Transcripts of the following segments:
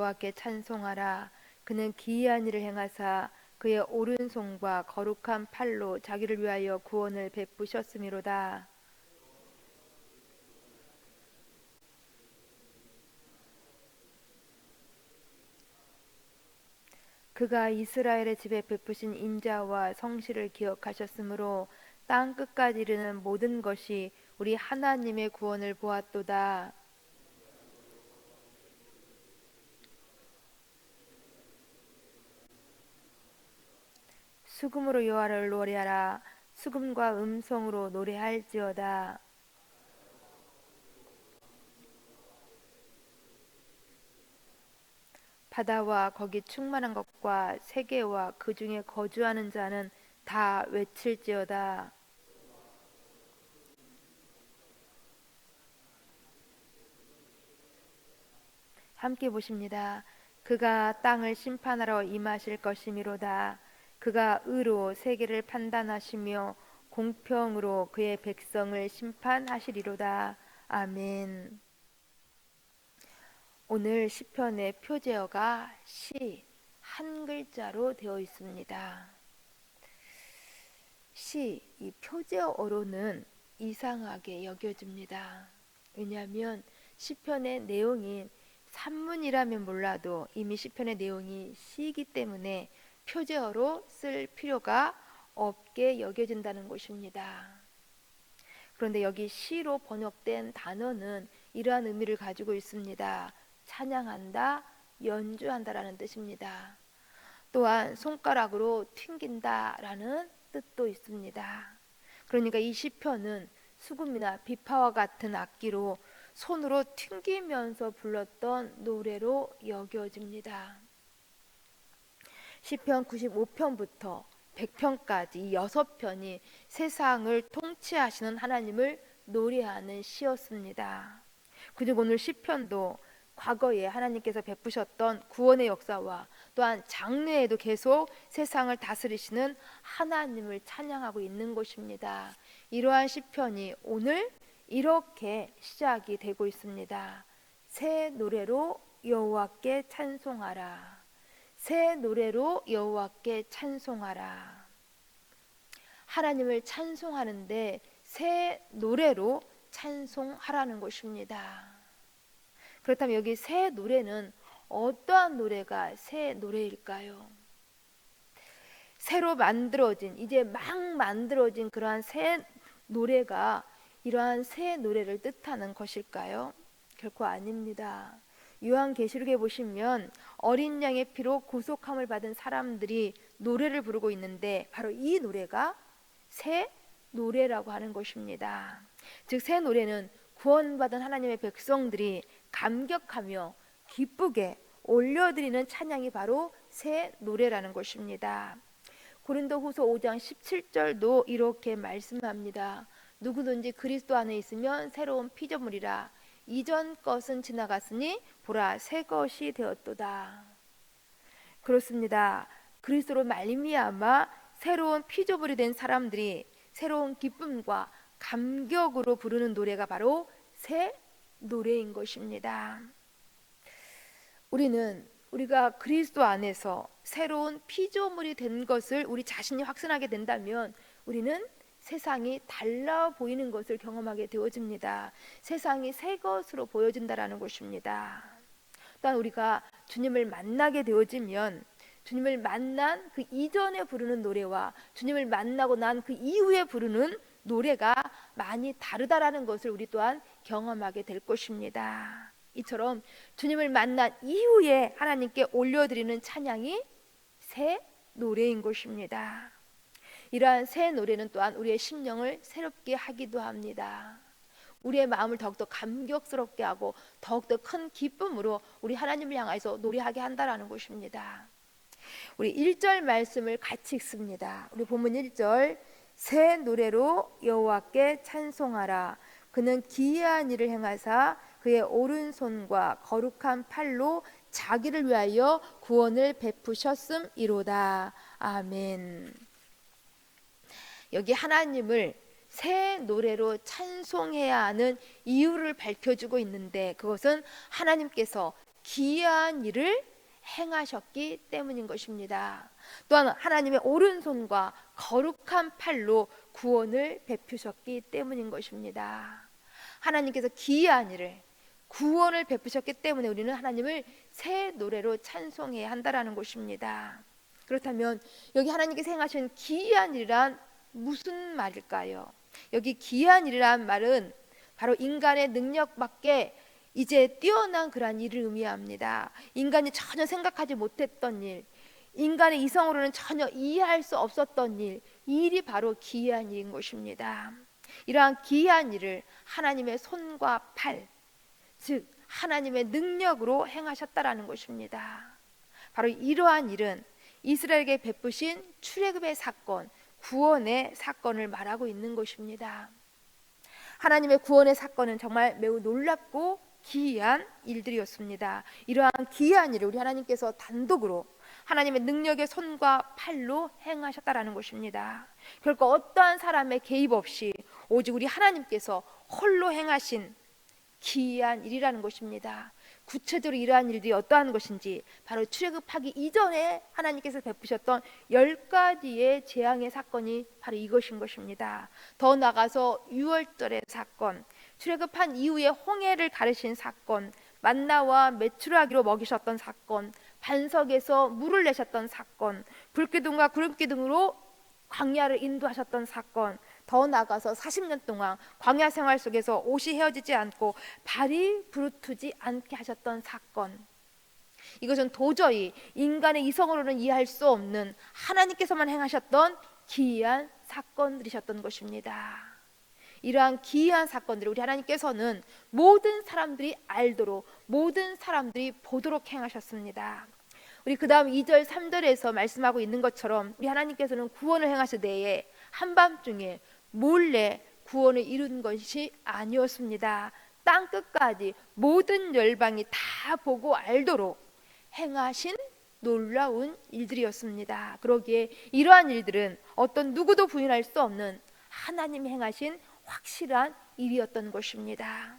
여호와께 찬송하라. 그는 기이한 일을 행하사 그의 오른손과 거룩한 팔로 자기를 위하여 구원을 베푸셨음이로다. 그가 이스라엘의 집에 베푸신 인자와 성실을 기억하셨으므로 땅 끝까지 이르는 모든 것이 우리 하나님의 구원을 보았도다. 수금으로 여호와를 노래하라. 수금과 음성으로 노래할지어다. 바다와 거기 충만한 것과 세계와 그 중에 거주하는 자는 다 외칠지어다. 함께 보십니다. 그가 땅을 심판하러 임하실 것이미로다. 그가 의로 세계를 판단하시며 공평으로 그의 백성을 심판하시리로다. 아멘. 오늘 시편의 표제어가 시, 한 글자로 되어 있습니다. 시, 이 표제어로는 이상하게 여겨집니다. 왜냐하면 시편의 내용이 산문이라면 몰라도 이미 시편의 내용이 시이기 때문에 표제어로 쓸 필요가 없게 여겨진다는 것입니다. 그런데 여기 시로 번역된 단어는 이러한 의미를 가지고 있습니다. 찬양한다, 연주한다라는 뜻입니다. 또한 손가락으로 튕긴다라는 뜻도 있습니다. 그러니까 이 시편은 수금이나 비파와 같은 악기로 손으로 튕기면서 불렀던 노래로 여겨집니다. 시편 95편부터 100편까지 이 6편이 세상을 통치하시는 하나님을 노래하는 시였습니다. 그중 오늘 시편도 과거에 하나님께서 베푸셨던 구원의 역사와 또한 장래에도 계속 세상을 다스리시는 하나님을 찬양하고 있는 것입니다. 이러한 시편이 오늘 이렇게 시작이 되고 있습니다. 새 노래로 여호와께 찬송하라. 새 노래로 여호와께 찬송하라. 하나님을 찬송하는데 새 노래로 찬송하라는 것입니다. 그렇다면 여기 새 노래는 어떠한 노래가 새 노래일까요? 새로 만들어진, 이제 막 만들어진 그러한 새 노래가 이러한 새 노래를 뜻하는 것일까요? 결코 아닙니다. 요한계시록에 보시면 어린 양의 피로 구속함을 받은 사람들이 노래를 부르고 있는데 바로 이 노래가 새 노래라고 하는 것입니다. 즉 새 노래는 구원받은 하나님의 백성들이 감격하며 기쁘게 올려드리는 찬양이 바로 새 노래라는 것입니다. 고린도후서 5장 17절도 이렇게 말씀합니다. 누구든지 그리스도 안에 있으면 새로운 피조물이라. 이전 것은 지나갔으니 보라 새 것이 되었도다. 그렇습니다. 그리스도로 말미암아 새로운 피조물이 된 사람들이 새로운 기쁨과 감격으로 부르는 노래가 바로 새 노래인 것입니다. 우리가 그리스도 안에서 새로운 피조물이 된 것을 우리 자신이 확신하게 된다면 우리는 세상이 달라 보이는 것을 경험하게 되어집니다. 세상이 새 것으로 보여진다라는 것입니다. 또한 우리가 주님을 만나게 되어지면 주님을 만난 그 이전에 부르는 노래와 주님을 만나고 난 그 이후에 부르는 노래가 많이 다르다라는 것을 우리 또한 경험하게 될 것입니다. 이처럼 주님을 만난 이후에 하나님께 올려드리는 찬양이 새 노래인 것입니다. 이러한 새 노래는 또한 우리의 심령을 새롭게 하기도 합니다. 우리의 마음을 더욱더 감격스럽게 하고 더욱더 큰 기쁨으로 우리 하나님을 향해서 노래하게 한다라는 것입니다. 우리 1절 말씀을 같이 읽습니다. 우리 본문 1절 새 노래로 여호와께 찬송하라. 그는 기이한 일을 행하사 그의 오른손과 거룩한 팔로 자기를 위하여 구원을 베푸셨음이로다. 아멘. 여기 하나님을 새 노래로 찬송해야 하는 이유를 밝혀주고 있는데 그것은 하나님께서 기이한 일을 행하셨기 때문인 것입니다. 또한 하나님의 오른손과 거룩한 팔로 구원을 베푸셨기 때문인 것입니다. 하나님께서 기이한 일을, 구원을 베푸셨기 때문에 우리는 하나님을 새 노래로 찬송해야 한다라는 것입니다. 그렇다면 여기 하나님께서 행하신 기이한 일이란 무슨 말일까요? 여기 기이한 일이란 말은 바로 인간의 능력밖에 이제 뛰어난 그러한 일을 의미합니다. 인간이 전혀 생각하지 못했던 일, 인간의 이성으로는 전혀 이해할 수 없었던 일, 이 일이 바로 기이한 일인 것입니다. 이러한 기이한 일을 하나님의 손과 팔, 즉 하나님의 능력으로 행하셨다라는 것입니다. 바로 이러한 일은 이스라엘에게 베푸신 출애굽의 사건, 구원의 사건을 말하고 있는 것입니다. 하나님의 구원의 사건은 정말 매우 놀랍고 기이한 일들이었습니다. 이러한 기이한 일을 우리 하나님께서 단독으로 하나님의 능력의 손과 팔로 행하셨다라는 것입니다. 결코 어떠한 사람의 개입 없이 오직 우리 하나님께서 홀로 행하신 기이한 일이라는 것입니다. 구체적으로 이러한 일들이 어떠한 것인지 바로 출애굽하기 이전에 하나님께서 베푸셨던 10가지의 재앙의 사건이 바로 이것인 것입니다. 더 나아가서 유월절의 사건, 출애굽한 이후에 홍해를 가르신 사건, 만나와 메추라기로 먹이셨던 사건, 반석에서 물을 내셨던 사건, 불기둥과 구름기둥으로 광야를 인도하셨던 사건, 더 나아가서 40년 동안 광야 생활 속에서 옷이 헤어지지 않고 발이 부르트지 않게 하셨던 사건, 이것은 도저히 인간의 이성으로는 이해할 수 없는 하나님께서만 행하셨던 기이한 사건들이셨던 것입니다. 이러한 기이한 사건들을 우리 하나님께서는 모든 사람들이 알도록, 모든 사람들이 보도록 행하셨습니다. 우리 그 다음 2절 3절에서 말씀하고 있는 것처럼 우리 하나님께서는 구원을 행하시되 한밤중에 몰래 구원을 이룬 것이 아니었습니다. 땅끝까지 모든 열방이 다 보고 알도록 행하신 놀라운 일들이었습니다. 그러기에 이러한 일들은 어떤 누구도 부인할 수 없는 하나님이 행하신 확실한 일이었던 것입니다.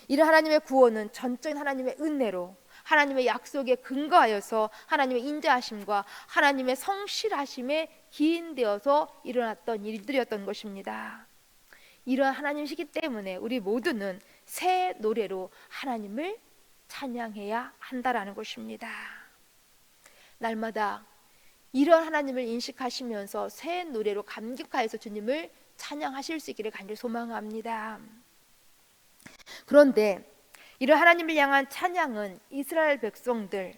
이런 하나님의 구원은 전적인 하나님의 은혜로, 하나님의 약속에 근거하여서 하나님의 인자하심과 하나님의 성실하심에 기인되어서 일어났던 일들이었던 것입니다. 이러한 하나님이시기 때문에 우리 모두는 새 노래로 하나님을 찬양해야 한다라는 것입니다. 날마다 이런 하나님을 인식하시면서 새 노래로 감격하여서 주님을 찬양하실 수 있기를 간절히 소망합니다. 그런데 이런 하나님을 향한 찬양은 이스라엘 백성들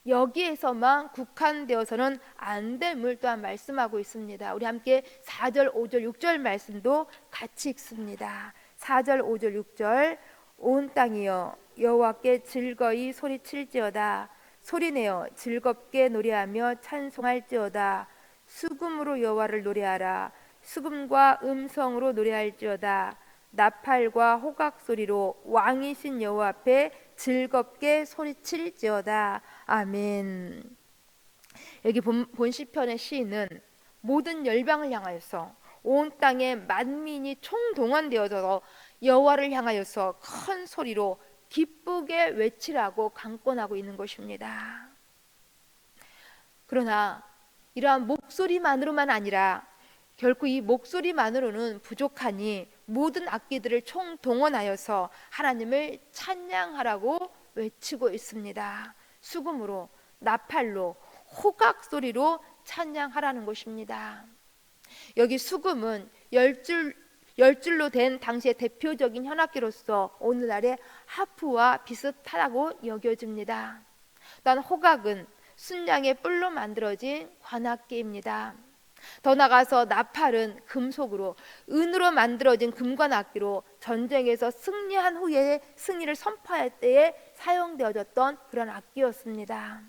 여기에서만 국한되어서는 안 됨을 또한 말씀하고 있습니다. 우리 함께 4절, 5절, 6절 말씀도 같이 읽습니다. 4절, 5절, 6절. 온 땅이여 여호와께 즐거이 소리칠지어다. 소리내어 즐겁게 노래하며 찬송할지어다. 수금으로 여호와를 노래하라. 수금과 음성으로 노래할지어다. 나팔과 호각 소리로 왕이신 여호와 앞에 즐겁게 소리칠지어다. 아멘. 여기 본 시편의 시인은 모든 열방을 향하여서 온 땅의 만민이 총동원되어서 여호와를 향하여서 큰 소리로 기쁘게 외치라고 강권하고 있는 것입니다. 그러나 이러한 목소리만으로만 아니라 결코 이 목소리만으로는 부족하니 모든 악기들을 총동원하여서 하나님을 찬양하라고 외치고 있습니다. 수금으로, 나팔로, 호각 소리로 찬양하라는 것입니다. 여기 수금은 열줄로 된 당시의 대표적인 현악기로서 오늘날의 하프와 비슷하다고 여겨집니다. 또한 호각은 순양의 뿔로 만들어진 관악기입니다. 더 나아가서 나팔은 금속으로, 은으로 만들어진 금관악기로 전쟁에서 승리한 후에 승리를 선포할 때에 사용되어졌던 그런 악기였습니다.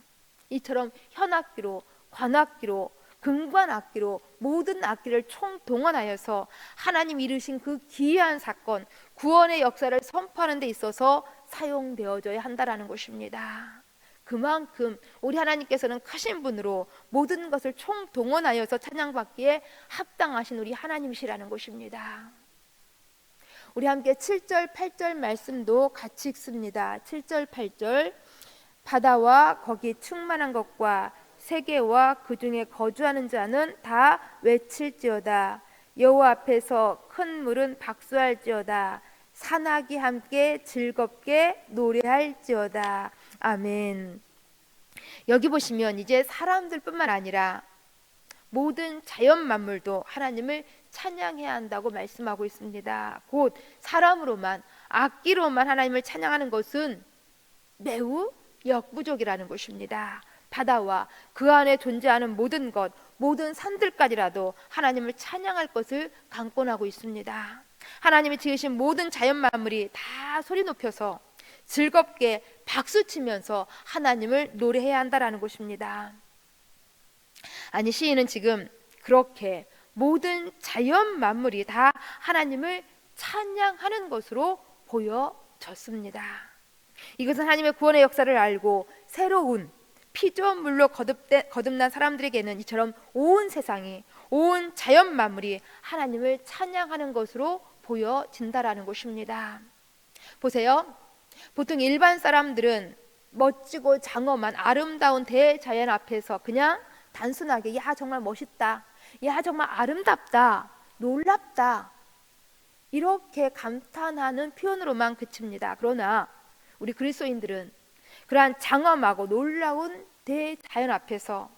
이처럼 현악기로, 관악기로, 금관악기로 모든 악기를 총동원하여서 하나님 이루신 그 기이한 사건, 구원의 역사를 선포하는 데 있어서 사용되어져야 한다라는 것입니다. 그만큼 우리 하나님께서는 크신 분으로 모든 것을 총동원하여서 찬양받기에 합당하신 우리 하나님이시라는 것입니다. 우리 함께 7절 8절 말씀도 같이 읽습니다. 7절 8절. 바다와 거기 충만한 것과 세계와 그 중에 거주하는 자는 다 외칠지어다. 여호와 앞에서 큰 물은 박수할지어다. 산악이 함께 즐겁게 노래할지어다. 아멘. 여기 보시면 이제 사람들뿐만 아니라 모든 자연 만물도 하나님을 찬양해야 한다고 말씀하고 있습니다. 곧 사람으로만, 악기로만 하나님을 찬양하는 것은 매우 역부족이라는 것입니다. 바다와 그 안에 존재하는 모든 것, 모든 산들까지라도 하나님을 찬양할 것을 강권하고 있습니다. 하나님이 지으신 모든 자연 만물이 다 소리 높여서 즐겁게 박수치면서 하나님을 노래해야 한다라는 것입니다. 아니, 시인은 지금 그렇게 모든 자연 만물이 다 하나님을 찬양하는 것으로 보여졌습니다. 이것은 하나님의 구원의 역사를 알고 새로운 피조물로 거듭난 사람들에게는 이처럼 온 세상이, 온 자연 만물이 하나님을 찬양하는 것으로 보여진다라는 것입니다. 보세요. 보통 일반 사람들은 멋지고 장엄한 아름다운 대자연 앞에서 그냥 단순하게 야 정말 멋있다, 야 정말 아름답다, 놀랍다 이렇게 감탄하는 표현으로만 그칩니다. 그러나 우리 그리스도인들은 그러한 장엄하고 놀라운 대자연 앞에서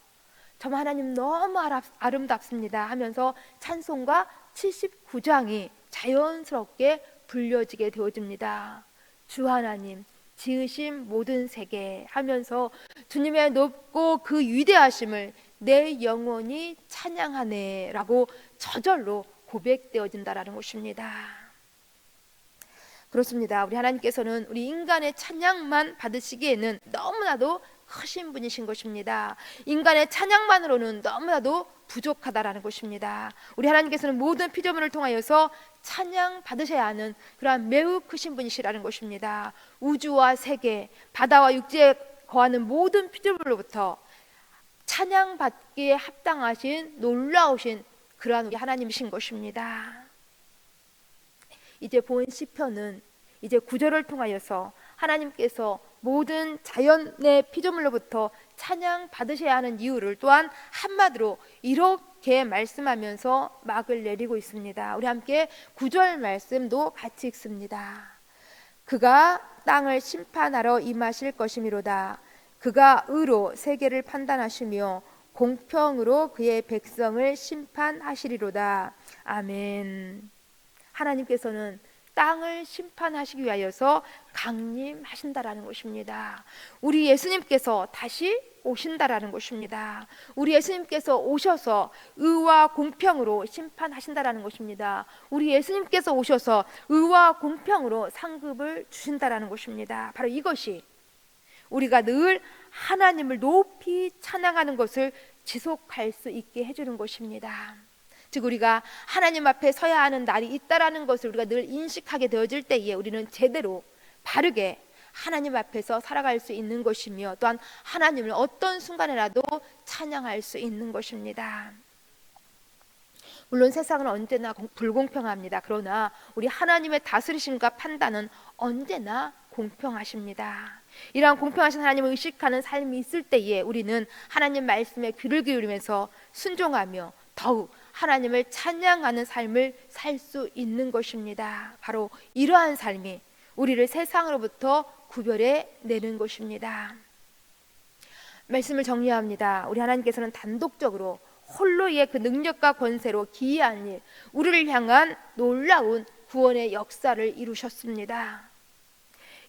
정말 하나님 너무 아름답습니다 하면서 찬송가 79장이 자연스럽게 불려지게 되어집니다. 주 하나님 지으신 모든 세계 하면서 주님의 높고 그 위대하심을 내 영혼이 찬양하네 라고 저절로 고백되어진다라는 것입니다. 그렇습니다. 우리 하나님께서는 우리 인간의 찬양만 받으시기에는 너무나도 크신 분이신 것입니다. 인간의 찬양만으로는 너무나도 부족하다라는 것입니다. 우리 하나님께서는 모든 피조물을 통하여서 찬양 받으셔야 하는 그러한 매우 크신 분이시라는 것입니다. 우주와 세계, 바다와 육지에 거하는 모든 피조물로부터 찬양 받기에 합당하신 놀라우신 그러한 우리 하나님이신 것입니다. 이제 본 시편은 이제 구절을 통하여서 하나님께서 모든 자연의 피조물로부터 찬양 받으셔야 하는 이유를 또한 한마디로 이렇게 말씀하면서 막을 내리고 있습니다. 우리 함께 9절 말씀도 같이 읽습니다. 그가 땅을 심판하러 임하실 것이미로다. 그가 의로 세계를 판단하시며 공평으로 그의 백성을 심판하시리로다. 아멘. 하나님께서는 땅을 심판하시기 위하여서 강림하신다라는 것입니다. 우리 예수님께서 다시 오신다라는 것입니다. 우리 예수님께서 오셔서 의와 공평으로 심판하신다라는 것입니다. 우리 예수님께서 오셔서 의와 공평으로 상급을 주신다라는 것입니다. 바로 이것이 우리가 늘 하나님을 높이 찬양하는 것을 지속할 수 있게 해주는 것입니다. 즉 우리가 하나님 앞에 서야 하는 날이 있다라는 것을 우리가 늘 인식하게 되어질 때에 우리는 제대로 바르게 하나님 앞에서 살아갈 수 있는 것이며 또한 하나님을 어떤 순간에라도 찬양할 수 있는 것입니다. 물론 세상은 언제나 불공평합니다. 그러나 우리 하나님의 다스리심과 판단은 언제나 공평하십니다. 이러한 공평하신 하나님을 의식하는 삶이 있을 때에 우리는 하나님 말씀에 귀를 기울이면서 순종하며 더욱 하나님을 찬양하는 삶을 살 수 있는 것입니다. 바로 이러한 삶이 우리를 세상으로부터 구별해 내는 것입니다. 말씀을 정리합니다. 우리 하나님께서는 단독적으로 홀로의 그 능력과 권세로 기이한 일, 우리를 향한 놀라운 구원의 역사를 이루셨습니다.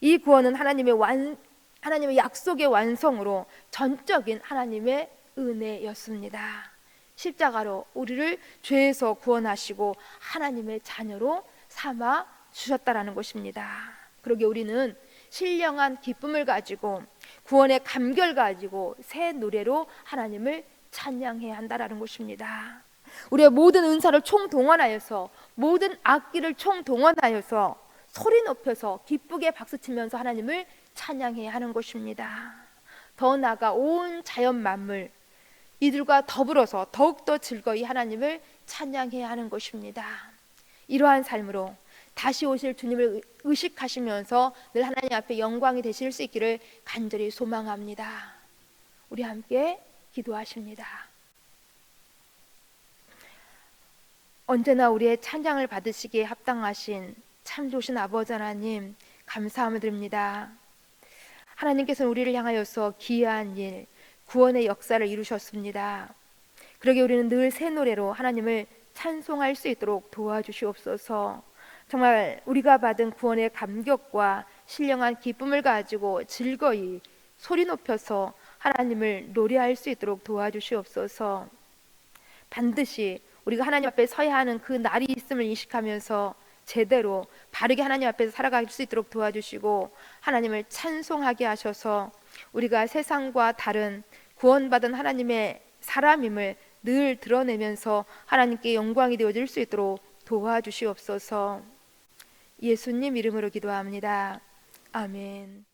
이 구원은 하나님의 약속의 완성으로 전적인 하나님의 은혜였습니다. 십자가로 우리를 죄에서 구원하시고 하나님의 자녀로 삼아 주셨다라는 것입니다. 그러기에 우리는 신령한 기쁨을 가지고 구원의 감결 가지고 새 노래로 하나님을 찬양해야 한다라는 것입니다. 우리의 모든 은사를 총동원하여서 모든 악기를 총동원하여서 소리 높여서 기쁘게 박수치면서 하나님을 찬양해야 하는 것입니다. 더 나아가 온 자연 만물 이들과 더불어서 더욱더 즐거이 하나님을 찬양해야 하는 것입니다. 이러한 삶으로 다시 오실 주님을 의식하시면서 늘 하나님 앞에 영광이 되실 수 있기를 간절히 소망합니다. 우리 함께 기도하십니다. 언제나 우리의 찬양을 받으시기에 합당하신 참 좋으신 아버지 하나님, 감사함을 드립니다. 하나님께서는 우리를 향하여서 귀한 일, 구원의 역사를 이루셨습니다. 그러기에 우리는 늘 새 노래로 하나님을 찬송할 수 있도록 도와주시옵소서. 정말 우리가 받은 구원의 감격과 신령한 기쁨을 가지고 즐거이 소리 높여서 하나님을 노래할 수 있도록 도와주시옵소서. 반드시 우리가 하나님 앞에 서야 하는 그 날이 있음을 인식하면서 제대로 바르게 하나님 앞에서 살아갈 수 있도록 도와주시고 하나님을 찬송하게 하셔서 우리가 세상과 다른 구원받은 하나님의 사람임을 늘 드러내면서 하나님께 영광이 되어질 수 있도록 도와주시옵소서. 예수님 이름으로 기도합니다. 아멘.